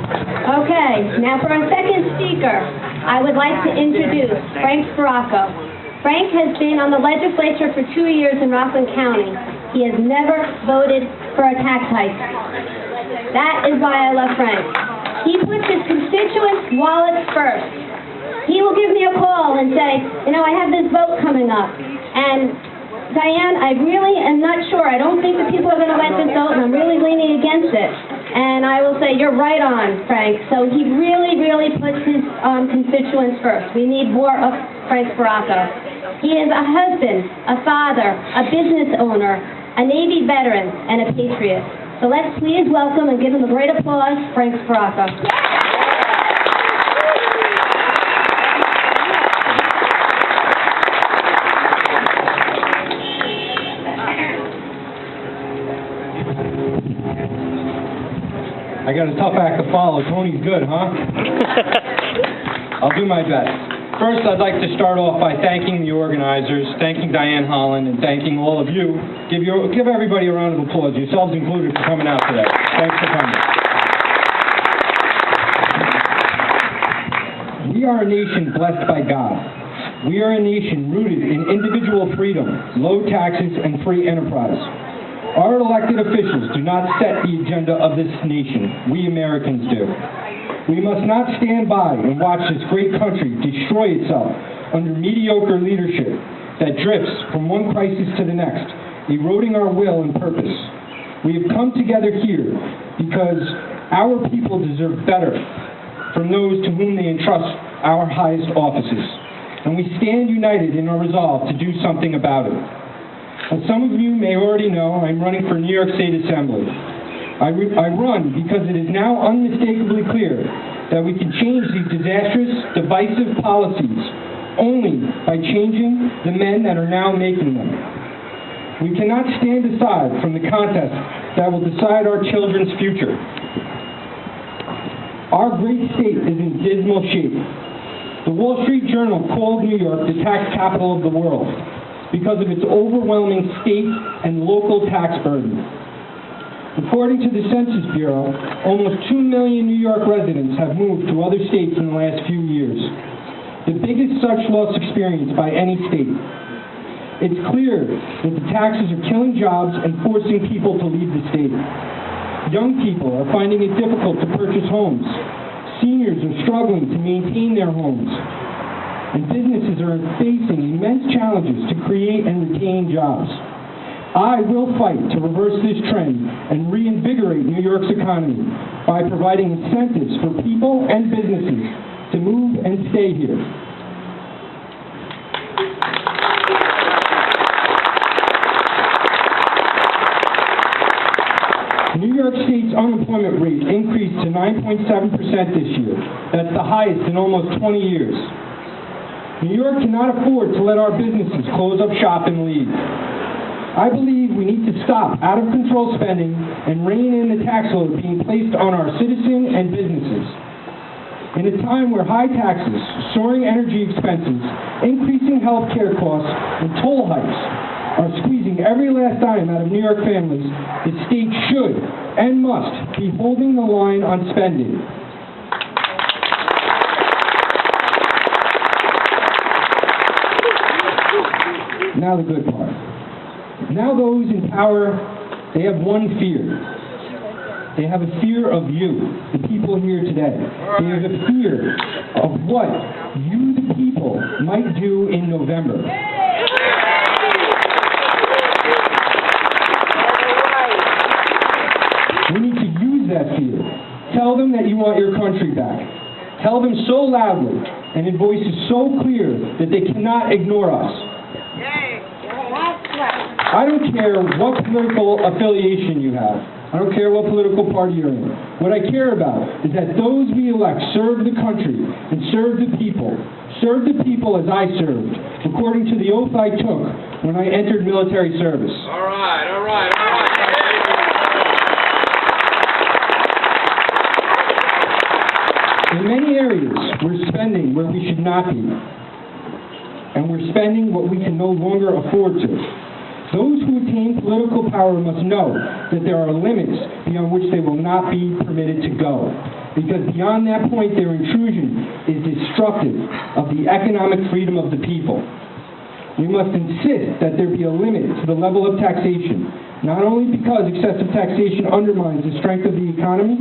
Okay, now for our second speaker, I would like to introduce Frank Sparaco. Frank has been on the legislature for 2 years in Rockland County. He has never voted for a tax hike. That is why I love Frank. He puts his constituents' wallets first. He will give me a call and say, I have this vote coming up, and Diane, I really am not sure. I don't think the people are going to let this vote, and I'm really leaning against it. And I will say, you're right on, Frank. So he really, really puts his constituents first. We need more of Frank Sparaco. He is a husband, a father, a business owner, a Navy veteran, and a patriot. So let's please welcome and give him a great applause, Frank Sparaco. I got a tough act to follow. Tony's good, huh? I'll do my best. First, I'd like to start off by thanking the organizers, thanking Diane Holland, and thanking all of you. Give everybody a round of applause, yourselves included, for coming out today. Thanks for coming. We are a nation blessed by God. We are a nation rooted in individual freedom, low taxes, and free enterprise. Our elected officials do not set the agenda of this nation. We Americans do. We must not stand by and watch this great country destroy itself under mediocre leadership that drifts from one crisis to the next, eroding our will and purpose. We have come together here because our people deserve better from those to whom they entrust our highest offices. And we stand united in our resolve to do something about it. As some of you may already know, I'm running for New York State Assembly. I run because it is now unmistakably clear that we can change these disastrous, divisive policies only by changing the men that are now making them. We cannot stand aside from the contest that will decide our children's future. Our great state is in dismal shape. The Wall Street Journal called New York the tax capital of the world because of its overwhelming state and local tax burden. According to the Census Bureau, almost 2 million New York residents have moved to other states in the last few years, the biggest such loss experienced by any state. It's clear that the taxes are killing jobs and forcing people to leave the state. Young people are finding it difficult to purchase homes. Seniors are struggling to maintain their homes. And businesses are facing immense challenges to create and retain jobs. I will fight to reverse this trend and reinvigorate New York's economy by providing incentives for people and businesses to move and stay here. New York State's unemployment rate increased to 9.7% this year. That's the highest in almost 20 years. New York cannot afford to let our businesses close up shop and leave. I believe we need to stop out-of-control spending and rein in the tax load being placed on our citizens and businesses. In a time where high taxes, soaring energy expenses, increasing health care costs, and toll hikes are squeezing every last dime out of New York families, the state should and must be holding the line on spending. Now the good part. Now those in power, they have one fear. They have a fear of you, the people here today. They have a fear of what you, the people, might do in November. We need to use that fear. Tell them that you want your country back. Tell them so loudly and in voices so clear that they cannot ignore us. I don't care what political affiliation you have. I don't care what political party you're in. What I care about is that those we elect serve the country and serve the people. Serve the people as I served, according to the oath I took when I entered military service. All right, all right, all right. In many areas, we're spending where we should not be. And we're spending what we can no longer afford to. Those who attain political power must know that there are limits beyond which they will not be permitted to go. because beyond that point, their intrusion is destructive of the economic freedom of the people. We must insist that there be a limit to the level of taxation, not only because excessive taxation undermines the strength of the economy,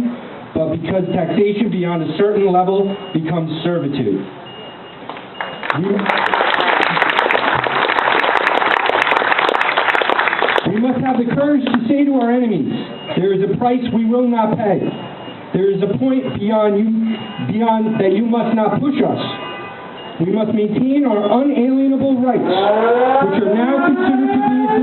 but because taxation beyond a certain level becomes servitude. We must have the courage to say to our enemies, there is a price we will not pay. There is a point beyond that you must not push us. We must maintain our unalienable rights, which are now considered to be a